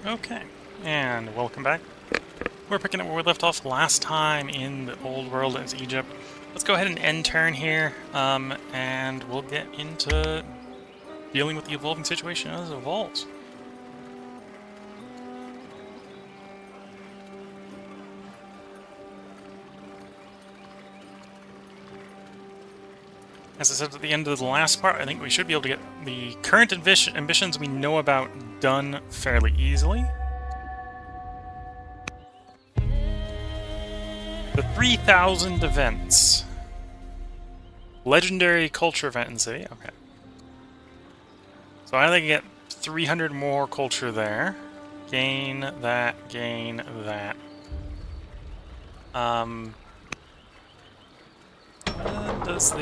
Okay, and welcome back. We're picking up where we left off last time in the old world as Egypt. Let's go ahead and end turn here, and we'll get into dealing with the evolving situation as it evolves. As I said at the end of the last part, I think we should be able to get the current ambitions we know about done fairly easily. The 3,000 events. Legendary culture event in city, okay. So I think I get 300 more culture there. Gain that, gain that. Does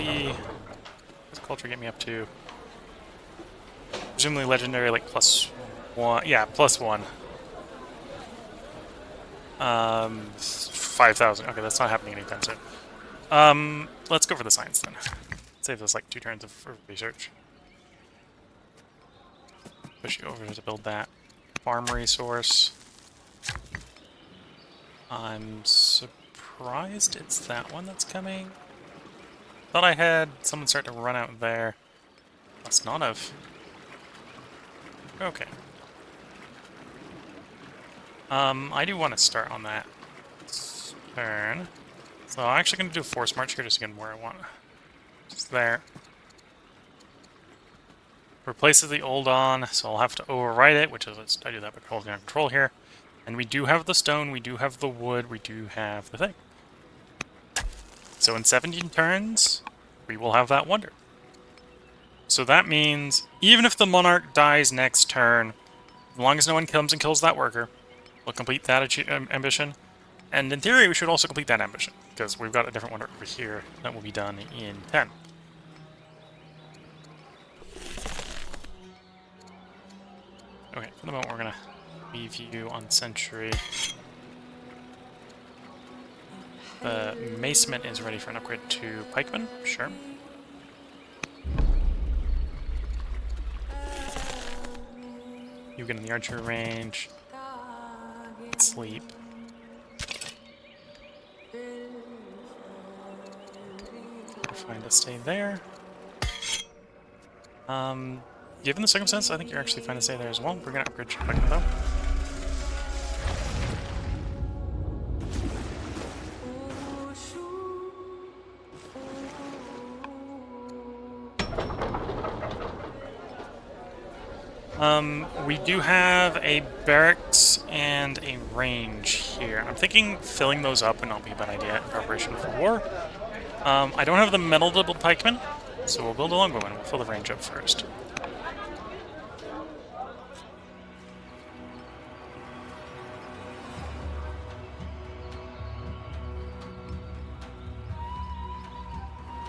culture get me up to? Presumably legendary, like +1. Yeah, +1. 5,000. Okay, that's not happening anytime soon. Let's go for the science then. Save us like 2 turns of research. Push you over to build that farm resource. I'm surprised it's that one that's coming. Thought I had someone start to run out there. Must not have. Okay. I do want to start on that turn. So I'm actually going to do a force march here just to get where I want. Just there. Replaces the old on, so I'll have to overwrite it, which is, I do that by holding on control here. And we do have the stone, we do have the wood, we do have the thing. So in 17 turns, we will have that wonder. So that means, even if the monarch dies next turn, as long as no one comes and kills that worker, we'll complete that ambition. And in theory, we should also complete that ambition, because we've got a different wonder over here that will be done in 10. Okay, for the moment we're going to leave you on sentry. The Macement is ready for an upgrade to Pikeman, sure. You get in the archer range. Sleep. Fine to stay there. Given the circumstance, I think you're actually fine to stay there as well. We're gonna upgrade your Pikeman though. We do have a barracks and a range here. I'm thinking filling those up would not be a bad idea in preparation for war. I don't have the metal double pikemen, so we'll build a longbowman and we'll fill the range up first.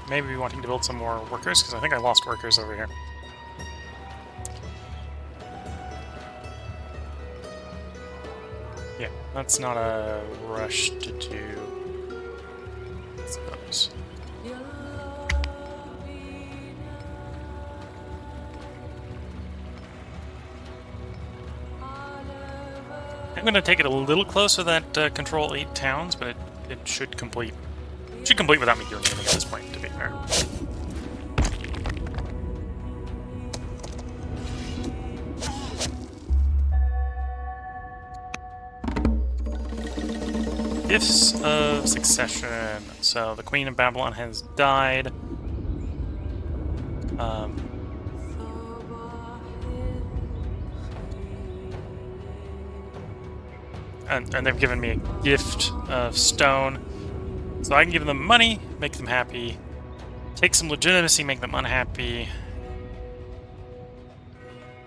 Maybe wanting to build some more workers, because I think I lost workers over here. Yeah, that's not a rush to do. I suppose. I'm going to take it a little closer that control 8 towns, but it should complete. Should complete without me doing anything at this point, to be fair. Gifts of Succession. So the Queen of Babylon has died. And they've given me a gift of stone. So I can give them money, make them happy. Take some legitimacy, make them unhappy.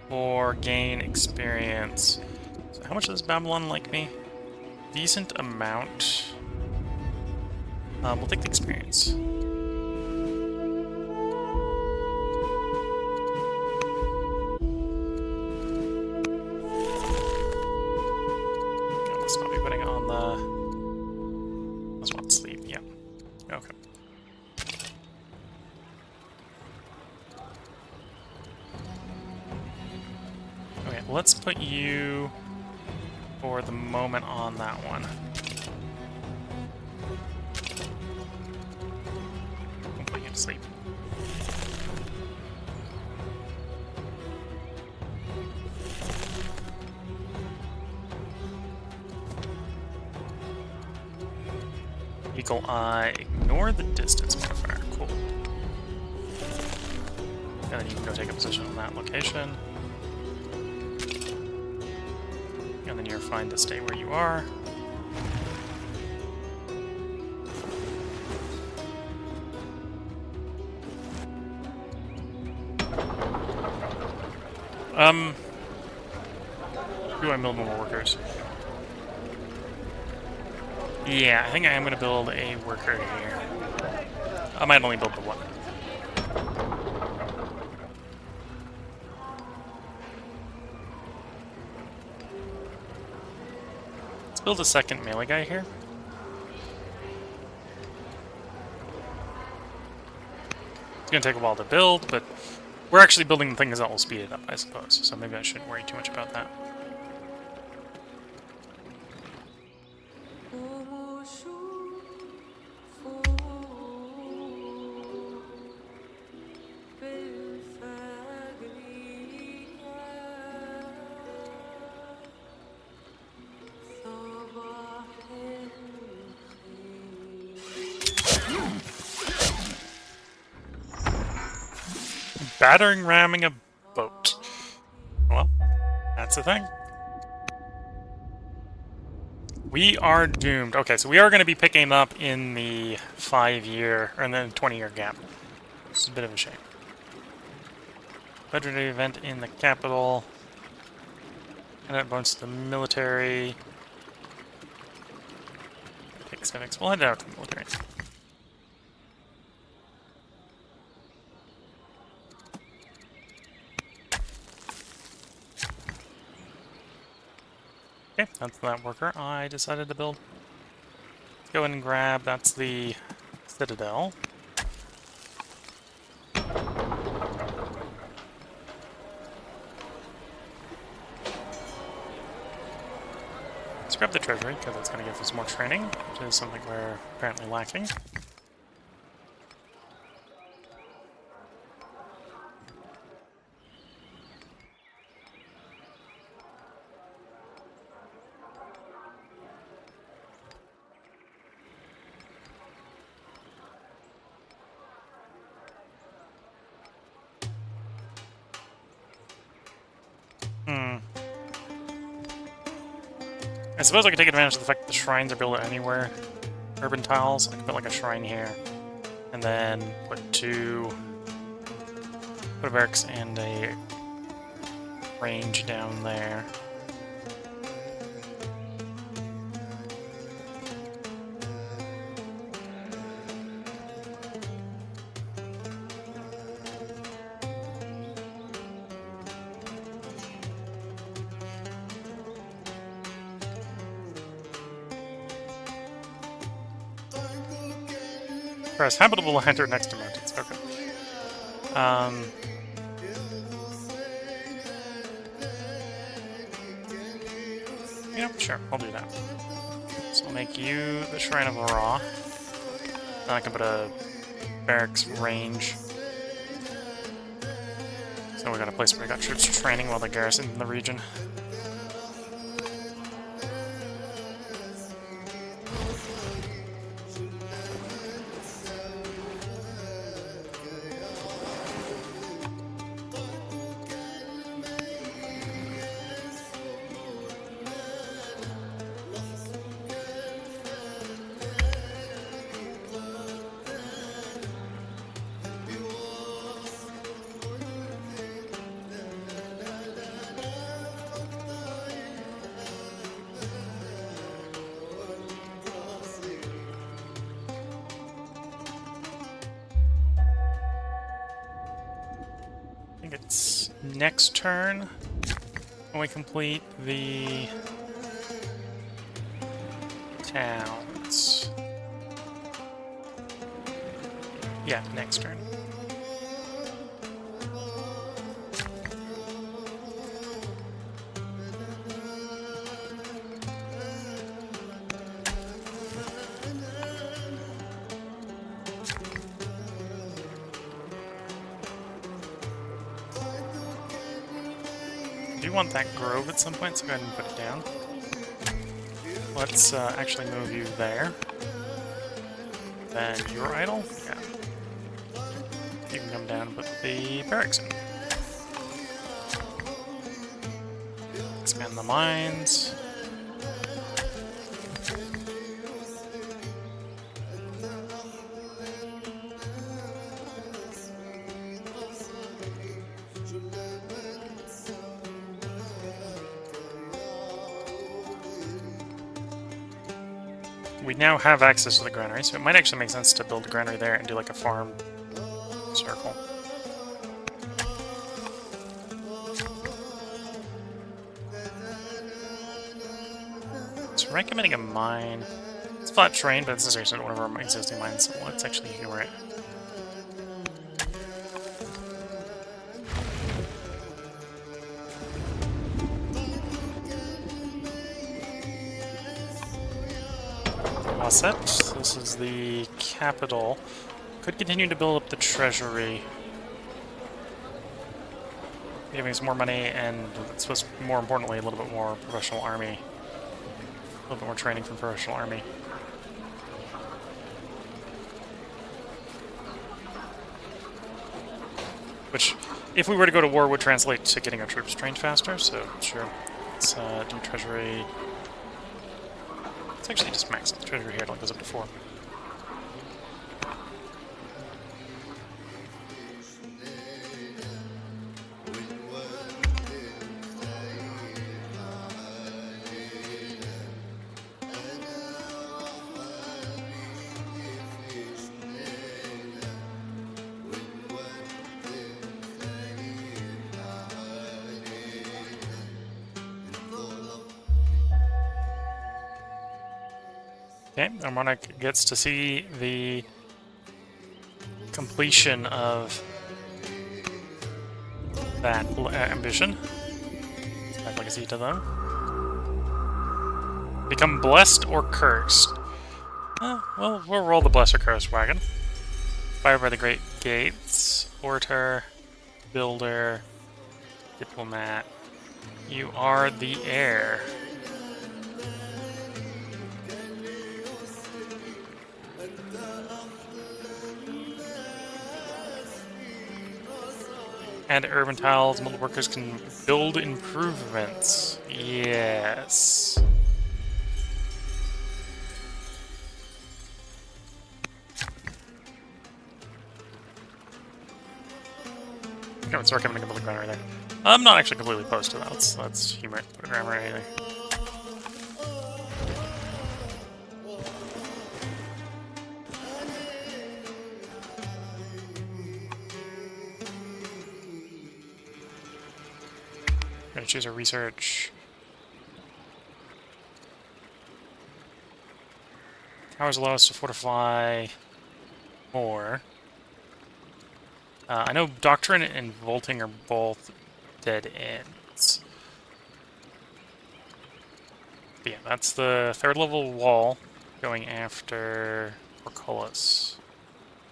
Or gain experience. So how much does Babylon like me? Decent amount. We'll take the experience. Let's not be putting it on the... Let's want sleep, yeah. Okay. Okay, let's put you for the moment on that one. I'm putting you to sleep. Eagle Eye, ignore the distance modifier. Cool. And then you can go take a position on that location. And then you're fine to stay where you are. Do I build more workers? Yeah, I think I am going to build a worker here. I might only build the one. Let's build a second melee guy here. It's going to take a while to build, but we're actually building things that will speed it up, I suppose. So maybe I shouldn't worry too much about that. Battering ramming a boat. Well, that's the thing. We are doomed. Okay, so we are going to be picking up in the 5-year, or in the 20-year gap. It's a bit of a shame. Legendary event in the capital. And it bonus to the military. Take civics. We'll head out to the military. Okay, that's that worker I decided to build. Let's go in and grab, that's the Citadel. Let's grab the treasury, because it's going to give us more training, which is something we're apparently lacking. I suppose I could take advantage of the fact that the shrines are built anywhere. Urban tiles, I could put like a shrine here. And then put a barracks and a range down there. Press habitable land or next to mountains. Okay. Yeah, sure, I'll do that. So I'll make you the Shrine of Ra. Then I can put a barracks range. So we got a place where we got troops training while they garrison the region. I think it's next turn when we complete the towns. Yeah, next turn. do want that grove at some point, so go ahead and put it down. Let's actually move you there. Then your idle? Yeah. You can come down and put the barracks in. Expand the mines. We now have access to the granary, so it might actually make sense to build a granary there and do like a farm circle. So recommending a mine. It's flat terrain, but it's necessarily one of our existing mines, so let's actually humor it. Set. This is the capital. Could continue to build up the treasury, giving us more money and, supposed more importantly, a little bit more professional army. A little bit more training from professional army. Which, if we were to go to war, would translate to getting our troops trained faster, so sure. Let's do treasury. Let's actually just max the treasury here until it goes up to 4. Okay, our monarch gets to see the completion of that ambition. Add legacy to them. Become blessed or cursed. Well, we'll roll the blessed or cursed wagon. Fire by the great gates. Orator, builder, diplomat. You are the heir. Add urban tiles, multiple workers can build improvements. Yes. Oh, it's recommending a build a granary there. I'm not actually completely opposed to that. Let's humor it, put a granary or anything. I'm gonna choose a research. Towers allow us to fortify more. I know Doctrine and Vaulting are both dead ends. But yeah, that's the 3rd level wall going after Portcullis,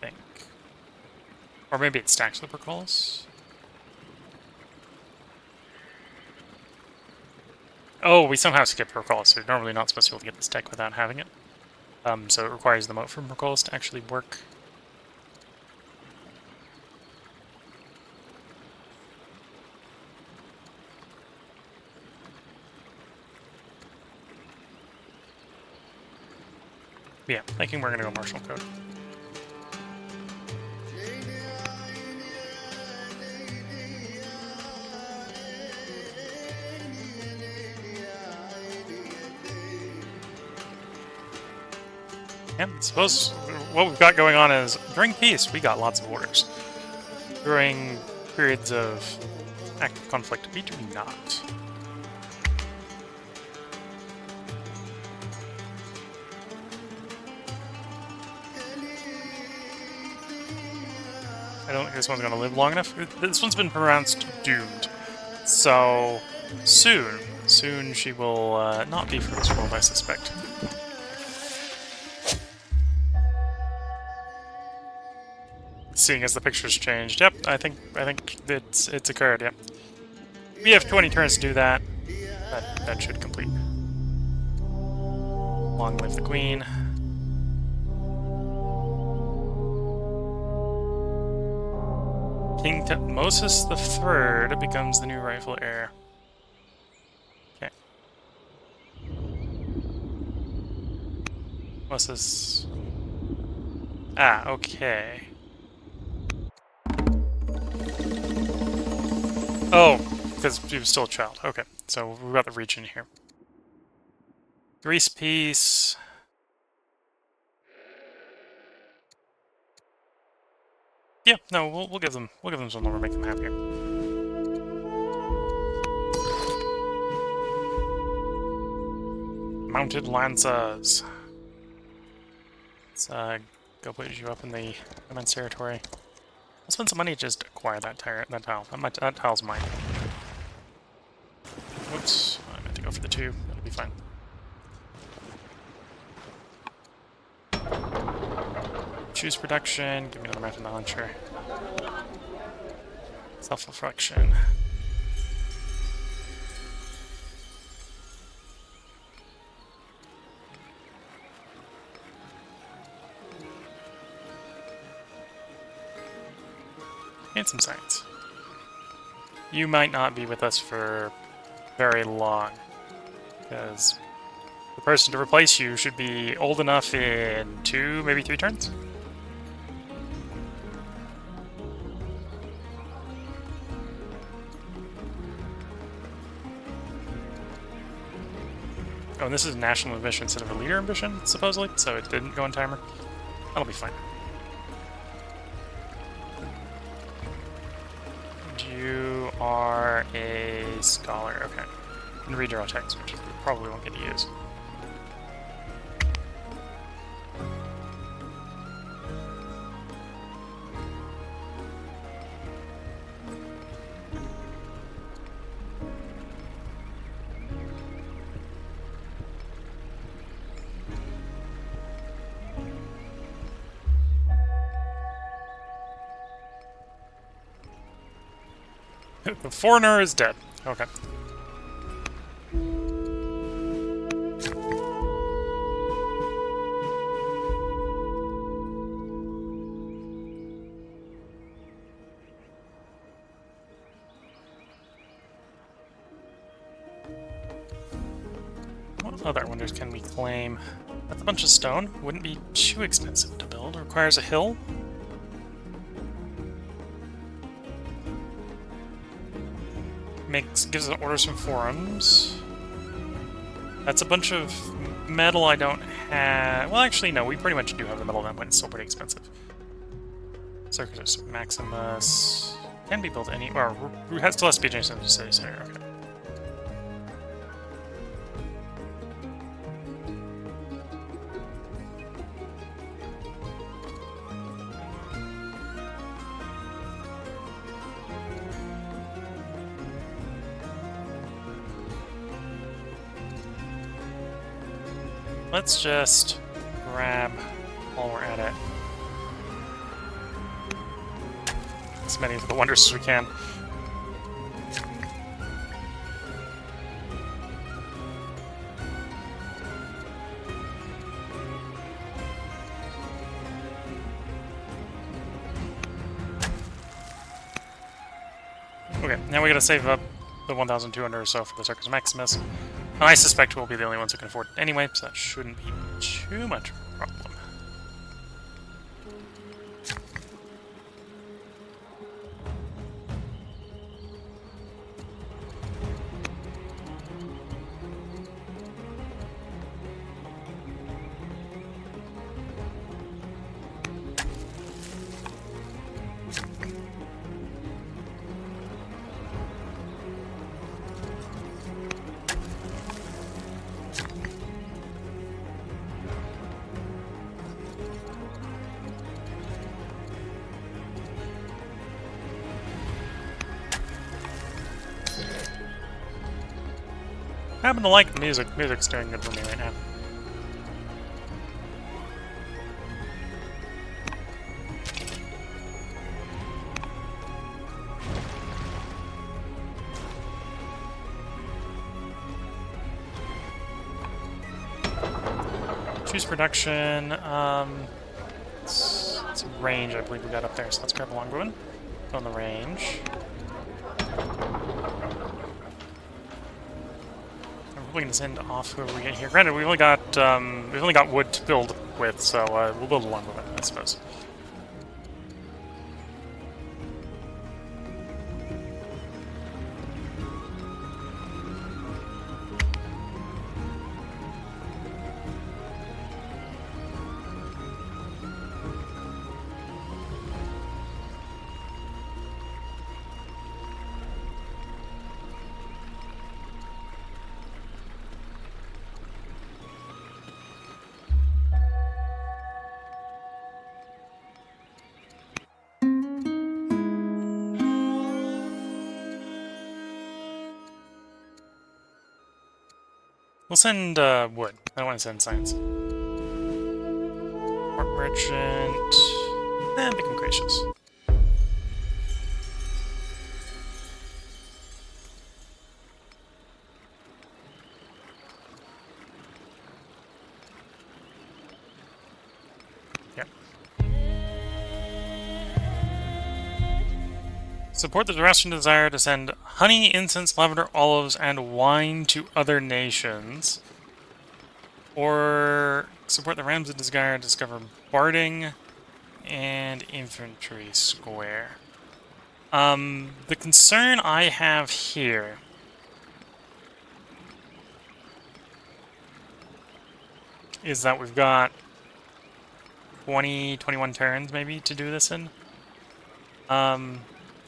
I think. Or maybe it stacks with Portcullis. Oh, we somehow skipped Portcullis. We're normally not supposed to be able to get this deck without having it. So it requires the moat from Portcullis to actually work. Yeah, thinking we're gonna go Martial Code. Yeah, I suppose what we've got going on is, during peace, we got lots of orders. During periods of active conflict, we do not. I don't think this one's going to live long enough. This one's been pronounced doomed. So, soon she will not be for this world, I suspect. Seeing as the picture's changed. Yep, I think it's occurred, yep. We have 20 turns to do that. That should complete. Long live the queen. King Tutmosis III becomes the new rightful heir. Okay. What's this? Ah, okay. Oh, because he was still a child. Okay, so we've got the region here. Greece peace. Yeah, no, we'll give them some number, make them happier. Mounted Lancers. Let's go put you up in the immense territory. I'll spend some money to just acquire that tile. That tile's mine. Whoops, I meant to go for the 2. That'll be fine. Choose production. Give me another mountain launcher. Self-reflection. And some science. You might not be with us for very long, because the person to replace you should be old enough in 2, maybe 3 turns? Oh, and this is a national ambition instead of a leader ambition, supposedly, so it didn't go on timer. That'll be fine. You are a scholar, okay. You can read your own text, which you probably won't get to use. The foreigner is dead. Okay. What other wonders can we claim? That's a bunch of stone. Wouldn't be too expensive to build. Requires a hill. Gives us orders from forums. That's a bunch of metal I don't have. Well, actually, no, we pretty much do have the metal, but it's still pretty expensive. Circus Maximus can be built any. Or has still has to be adjacent to the city center. Okay. Let's just grab, while we're at it, as many of the wonders as we can. Okay, now we gotta save up the 1,200 or so for the Circus Maximus. And I suspect we'll be the only ones who can afford it anyway, so that shouldn't be too much of a problem. I happen to like the music. Music's doing good for me right now. Choose production. It's range, I believe we got up there, so let's grab a longbow one. On the range. I'm probably gonna send off whoever we get here. Granted, we've only got wood to build with, so we'll build a longbow then, I suppose. We'll send wood. I don't want to send science. Port merchant. Become gracious. Here. Support the Zoroastrian desire to send honey, incense, lavender, olives, and wine to other nations. Or support the Ram's desire to discover barding and infantry square. The concern I have here is that we've got 21 turns maybe to do this in.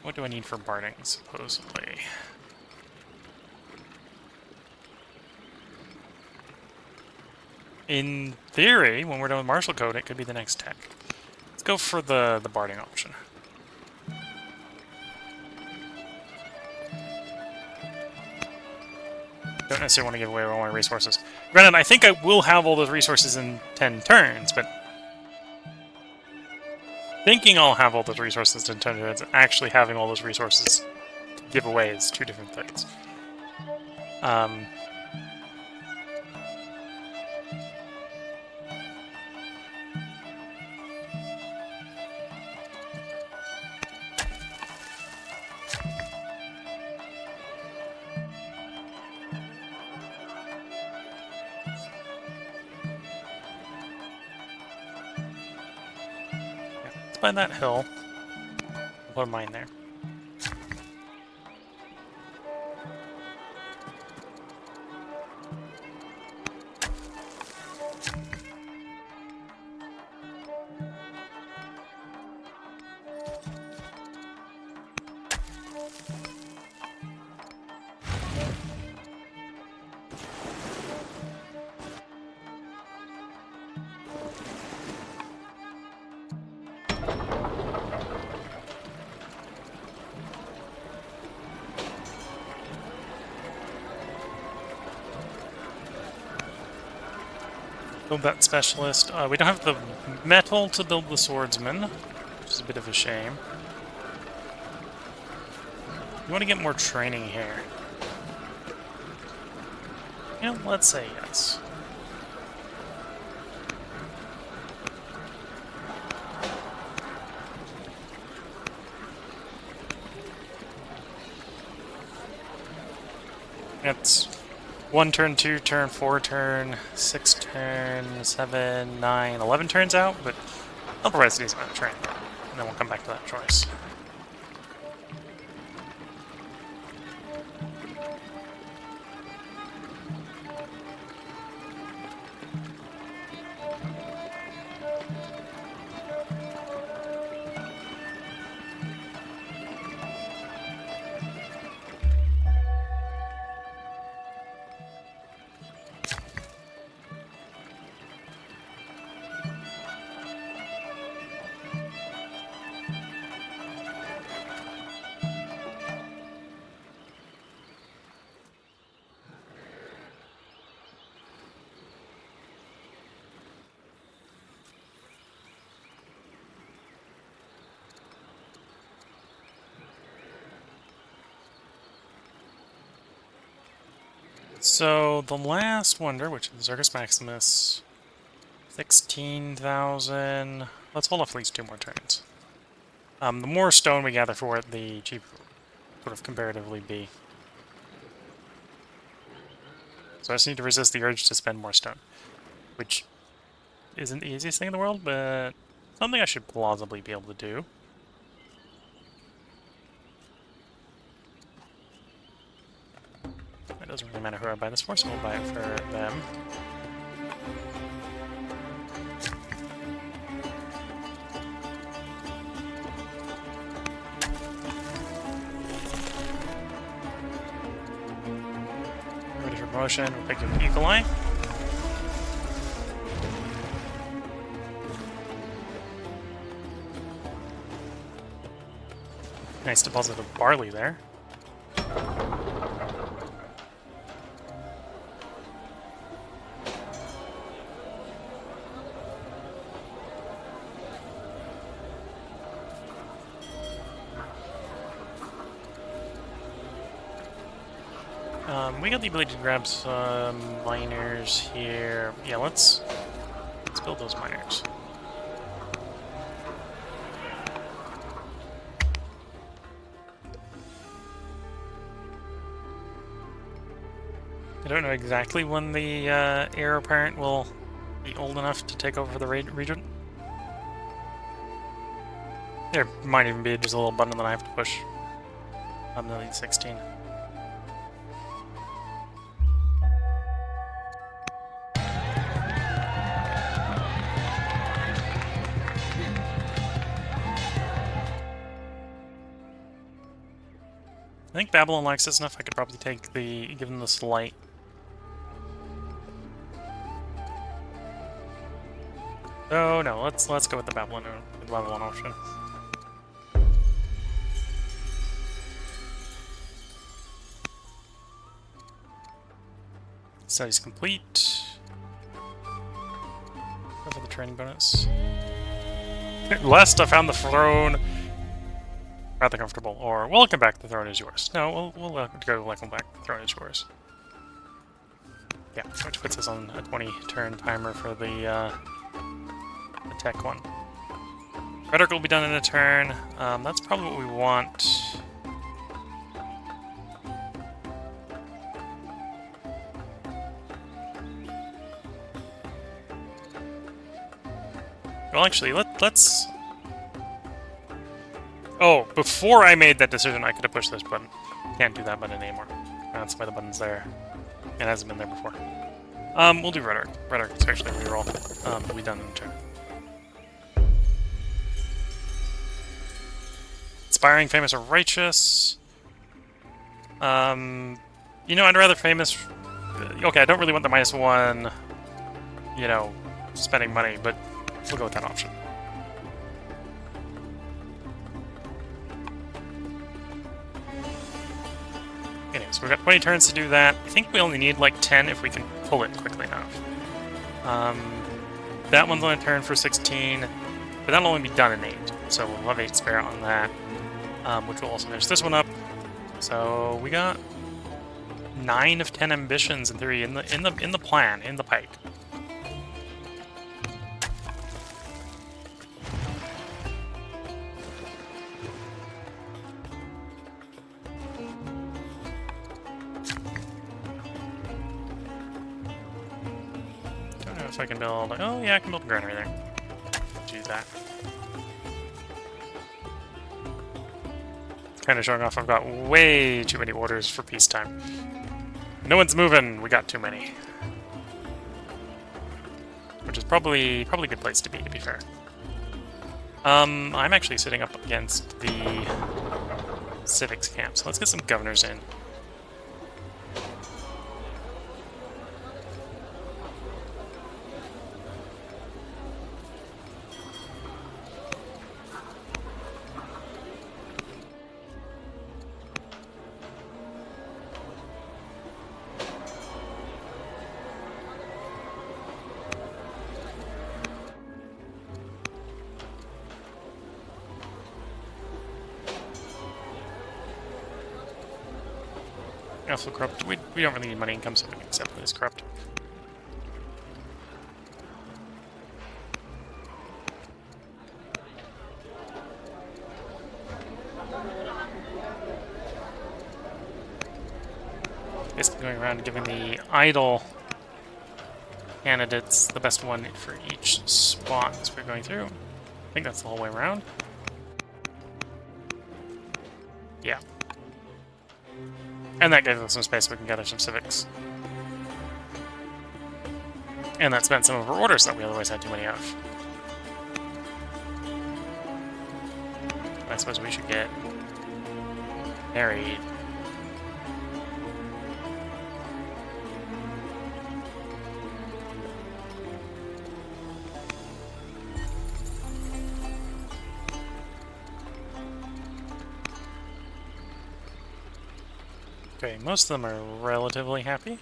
What do I need for barding, supposedly? In theory, when we're done with martial code, it could be the next tech. Let's go for the barding option. Don't necessarily want to give away all my resources. Granted, I think I will have all those resources in 10 turns, but thinking I'll have all those resources in 10 turns and actually having all those resources to give away is two different things. By that hill. I'll put a mine there. Build that specialist. We don't have the metal to build the swordsman, which is a bit of a shame. You want to get more training here. You know, let's say yes. It's 1 turn, 2 turn, 4 turn, 6 turn, 7, 9, 11 turns out, but I'll provide a decent amount of training, and then we'll come back to that choice. So, the last wonder, which is Zergus Maximus, 16,000. Let's hold off at least 2 more turns. The more stone we gather for it, the cheaper it would have comparatively be. So I just need to resist the urge to spend more stone, which isn't the easiest thing in the world, but something I should plausibly be able to do. It doesn't really matter who I buy this for, so we'll buy it for them. Ready for promotion, we'll pick up Eagle Eye. Nice deposit of barley there. We got the ability to grab some miners here. Yeah, let's build those miners. I don't know exactly when the heir apparent will be old enough to take over the region. There might even be just a little button that I have to push. I'm the lead 16. I think Babylon likes this enough. I could probably give them the slight. Oh no, let's go with the Babylon option. Studies complete. Go for the training bonus. Lest I found the throne rather comfortable, or welcome back, the throne is yours. No, we'll go welcome back, the throne is yours. Yeah, which puts us on a 20-turn timer for the tech one. Rhetoric will be done in a turn. That's probably what we want. Well, actually, let's... Oh, before I made that decision, I could have pushed this button. Can't do that button anymore. That's why the button's there. It hasn't been there before. We'll do Rhetoric. Rhetoric, especially reroll. Will be done in a turn. Inspiring, famous, or righteous. You know, I'd rather famous... Okay, I don't really want the -1, you know, spending money, but we'll go with that option. Anyway, so we've got 20 turns to do that. I think we only need like 10 if we can pull it quickly enough. That one's on a turn for 16, but that'll only be done in 8. So we'll have 8 spare on that, which will also finish this one up. So we got 9 of 10 ambitions in theory in the plan, in the pike. If I can build... Oh, yeah, I can build a granary there. Do that. Kind of showing off I've got way too many orders for peacetime. No one's moving. We got too many. Which is probably a good place to be fair. I'm actually sitting up against the civics camp, so let's get some governors in. Also corrupt. We don't really need money income, so we can accept this corrupt. going around and giving the idle candidates the best one for each spot as we're going through. I think that's the whole way around. Yeah. And that gives us some space so we can gather some civics. And that spent some of our orders that we otherwise had too many of. I suppose we should get married. Okay, most of them are relatively happy.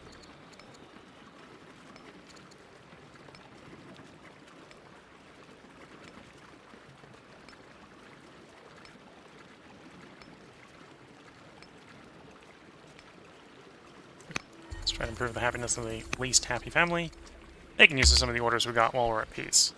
Let's try to improve the happiness of the least happy family. They can use some of the orders we got while we're at peace.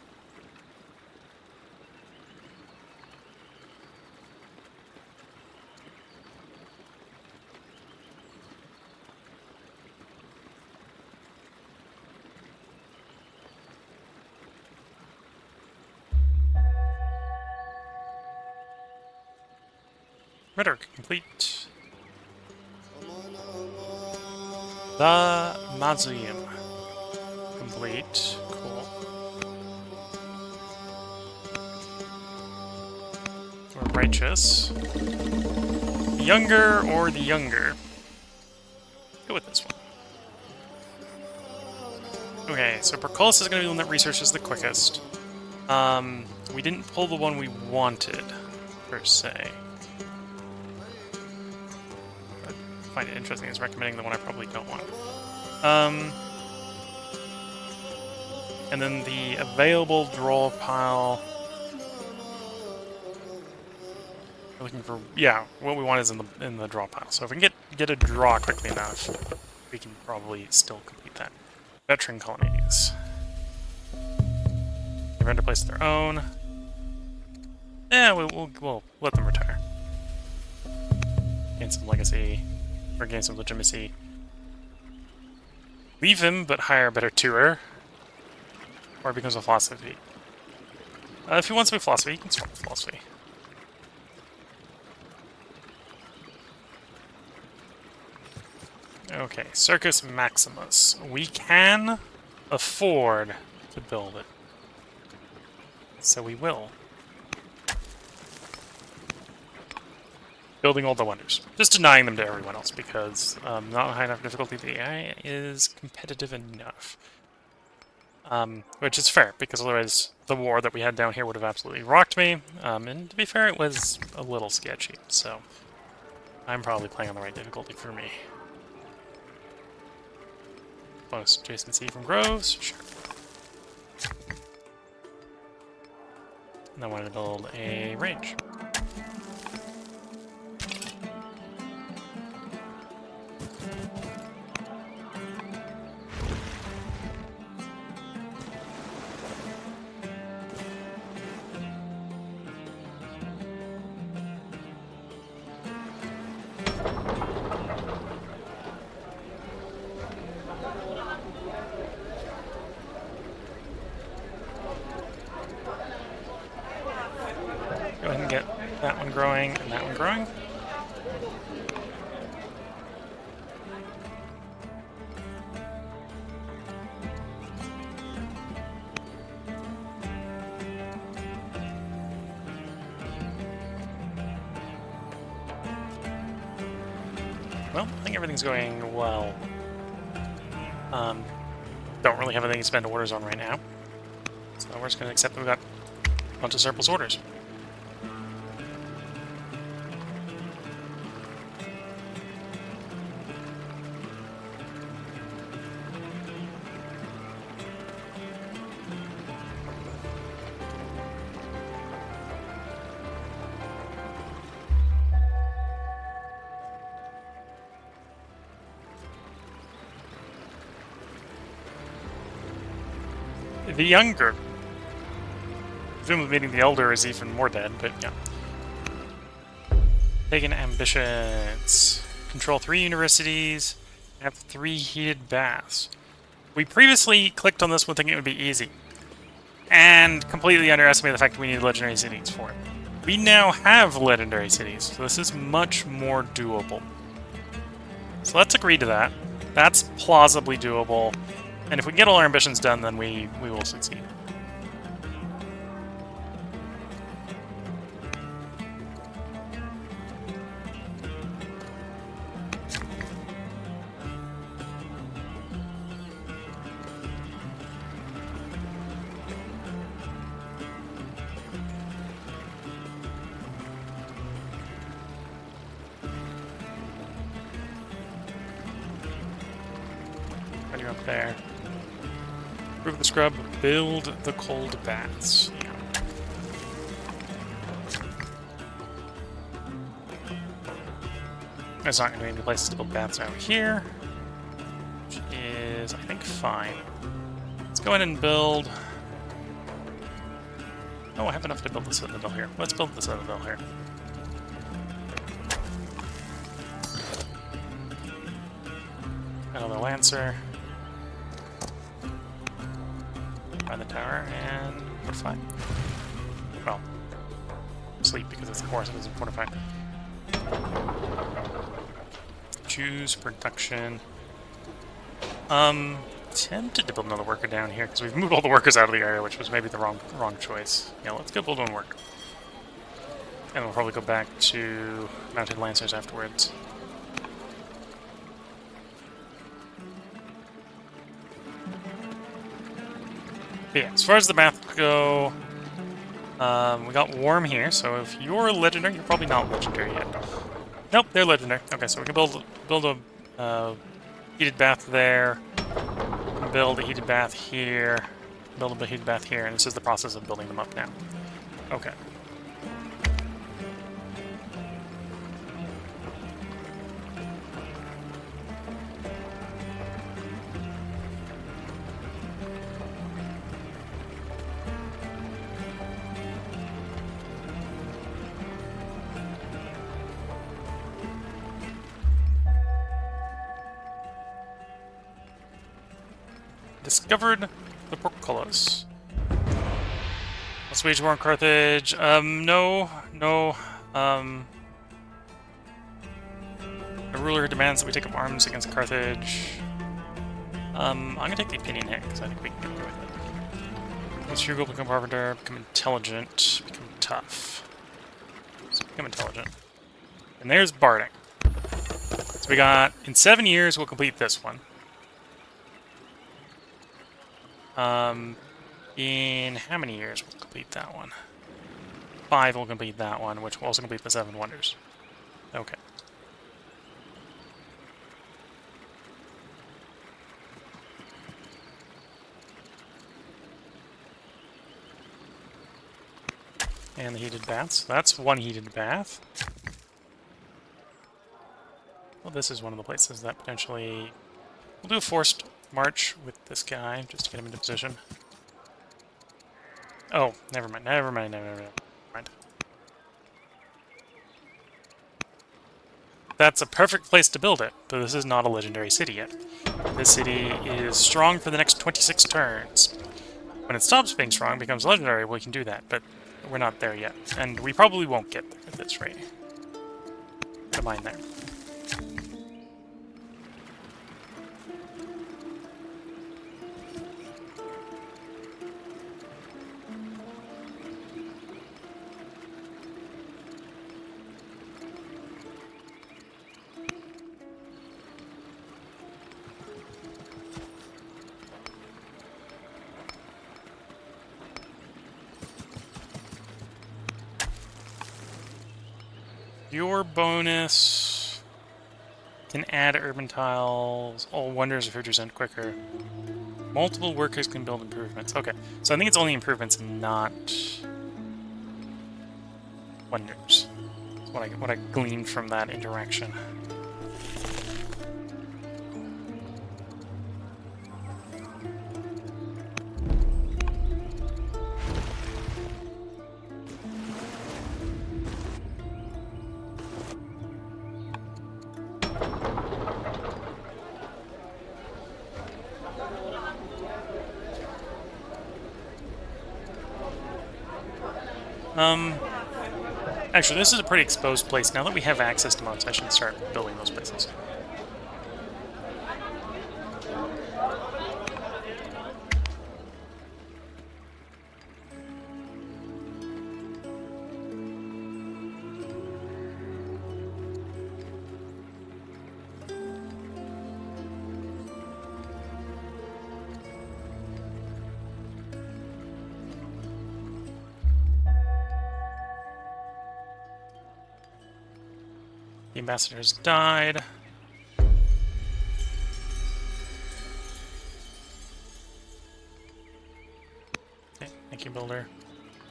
Rhetoric complete. The Mausoleum complete. Cool. We're righteous. The younger or the younger? Go with this one. Okay, so Perculus is going to be the one that researches the quickest. We didn't pull the one we wanted, per se. I find it interesting is recommending the one I probably don't want. And then the available draw pile. We're looking for, yeah, what we want is in the draw pile. So if we can get a draw quickly enough, we can probably still complete that. Veteran colonies. They've entered place of their own. Yeah, we'll let them retire. Gain some legacy, or gain some legitimacy. Leave him, but hire a better tutor. Or it becomes a philosophy. If he wants to be philosophy, he can start with philosophy. Okay, Circus Maximus. We can afford to build it. So we will. Building all the wonders. Just denying them to everyone else because not high enough difficulty. The AI is competitive enough. Which is fair, because otherwise the war that we had down here would have absolutely rocked me. And to be fair, it was a little sketchy, so I'm probably playing on the right difficulty for me. Bonus adjacency from Groves, sure. And I wanted to build a range. Go ahead and get that one growing and that one growing. Well, I think everything's going well. Don't really have anything to spend orders on right now. So we're just going to accept that we've got a bunch of surplus orders. The younger. Presumably meaning the elder is even more dead, but yeah. Pagan ambitions. Control 3 universities. Have 3 heated baths. We previously clicked on this one thinking it would be easy, and completely underestimated the fact that we need legendary cities for it. We now have legendary cities, so this is much more doable. So let's agree to that. That's plausibly doable, and if we get all our ambitions done, then we will succeed. Up there. Improve the scrub, build the cold baths. Yeah. There's not going to be any places to build baths out here, which is, I think, fine. Let's go in and build... Oh, I have enough to build the citadel here. Let's build the citadel here. Another lancer. By the tower, and fortify. Well, sleep because it's the horse, it doesn't fortify. Choose production. Tempted to build another worker down here because we've moved all the workers out of the area, which was maybe the wrong choice. Yeah, let's go build one worker. And we'll probably go back to mounted lancers afterwards. But yeah, as far as the bath go, we got warm here, so if you're legendary, you're probably not legendary yet. Nope, they're legendary. Okay, so we can build a heated bath there, build a heated bath here, build a heated bath here, and this is the process of building them up now. Okay. Discovered the portcullis. Let's wage war on Carthage. No. The ruler demands that we take up arms against Carthage. I'm gonna take the opinion hit, because I think we can get away with it. Once frugal, become carpenter, become intelligent, become tough. So become intelligent. And there's barding. So we got, in 7 years, we'll complete this one. In how many years we'll complete that one? 5 will complete that one, which will also complete the 7 wonders. Okay. And the heated baths. That's one heated bath. Well, this is one of the places that potentially... We'll do a forced march with this guy, just to get him into position. Oh, never mind. That's a perfect place to build it, but this is not a legendary city yet. This city is strong for the next 26 turns. When it stops being strong, becomes legendary, we can do that, but we're not there yet. And we probably won't get there at this rate. Put a mine there. Your bonus can add urban tiles. All wonders are 50% quicker. Multiple workers can build improvements. Okay, so I think it's only improvements and not wonders. That's what I gleaned from that interaction. Actually, this is a pretty exposed place. Now that we have access to moats, I should start building those places. The ambassador has died. Okay, thank you, builder.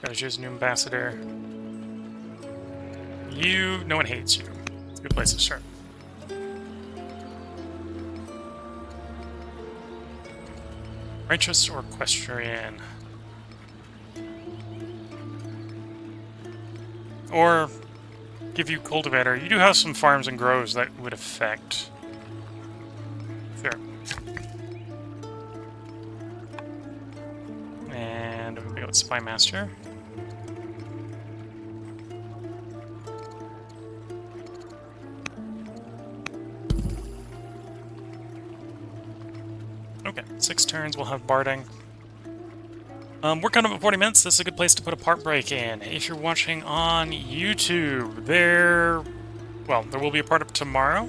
Gotta choose a new ambassador. No one hates you. It's a good place to start. Righteous or equestrian? Or give you cultivator. You do have some farms and groves that would affect. Sure. And we go with Spy Master. Okay, 6 turns, we'll have Barding. We're kind of at 40 minutes. This is a good place to put a part break in. If you're watching on YouTube, there will be a part up tomorrow.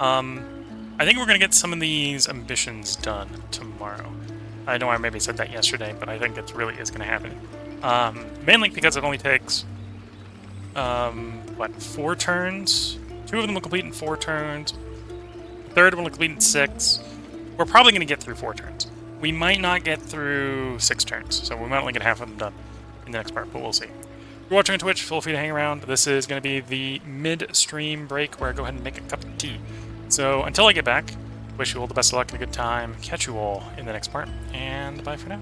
I think we're going to get some of these ambitions done tomorrow. I know I maybe said that yesterday, but I think it really is going to happen. Mainly because it only takes, 4 turns? 2 of them will complete in 4 turns. The third one will complete in 6. We're probably going to get through 4 turns. We might not get through 6 turns, so we might only get half of them done in the next part, but we'll see. If you're watching on Twitch, feel free to hang around. This is going to be the mid-stream break where I go ahead and make a cup of tea. So until I get back, wish you all the best of luck and a good time. Catch you all in the next part, and bye for now.